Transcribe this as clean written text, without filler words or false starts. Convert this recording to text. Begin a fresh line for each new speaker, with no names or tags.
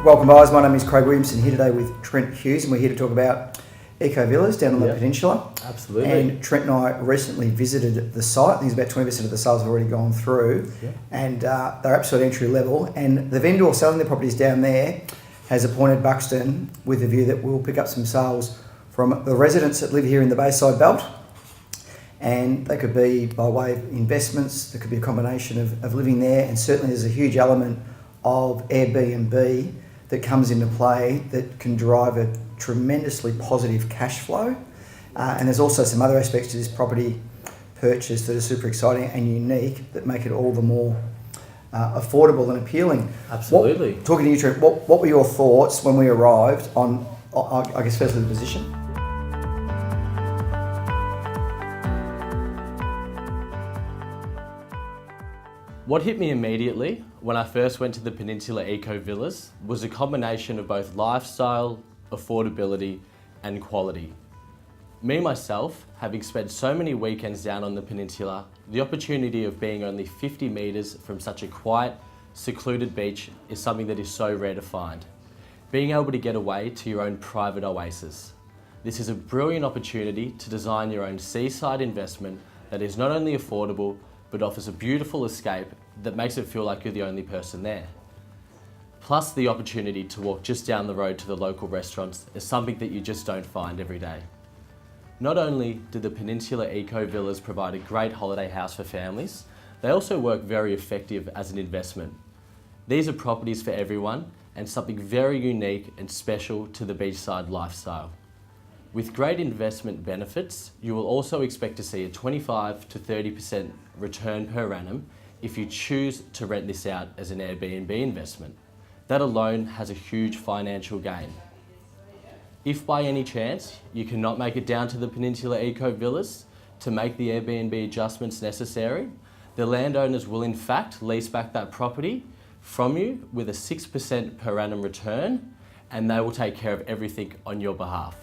Welcome guys, my name is Craig Williamson here today with Trent Hughes, and we're here to talk about eco villas down on the Peninsula.
Absolutely.
And Trent and I recently visited the site. I think about 20% of the sales have already gone through, and they're absolute entry level. And the vendor selling the properties down there has appointed Buxton with the view that we'll pick up some sales from the residents that live here in the Bayside Belt. And they could be by way of investments, there could be a combination of living there, and certainly there's a huge element of Airbnb that comes into play that can drive a tremendously positive cash flow. And there's also some other aspects to this property purchase that are super exciting and unique that make it all the more affordable and appealing.
Absolutely.
Talking to you, Trent, what were your thoughts when we arrived on, I guess, firstly the position?
What hit me immediately when I first went to the Peninsula Eco Villas was a combination of both lifestyle, affordability and quality. Me myself, having spent so many weekends down on the Peninsula, the opportunity of being only 50 metres from such a quiet, secluded beach is something that is so rare to find. Being able to get away to your own private oasis. This is a brilliant opportunity to design your own seaside investment that is not only affordable, but offers a beautiful escape that makes it feel like you're the only person there. Plus, the opportunity to walk just down the road to the local restaurants is something that you just don't find every day. Not only do the Peninsula Eco Villas provide a great holiday house for families, they also work very effective as an investment. These are properties for everyone and something very unique and special to the beachside lifestyle. With great investment benefits, you will also expect to see a 25 to 30% return per annum if you choose to rent this out as an Airbnb investment. That alone has a huge financial gain. If by any chance you cannot make it down to the Peninsula Eco Villas to make the Airbnb adjustments necessary, the landowners will in fact lease back that property from you with a 6% per annum return, and they will take care of everything on your behalf.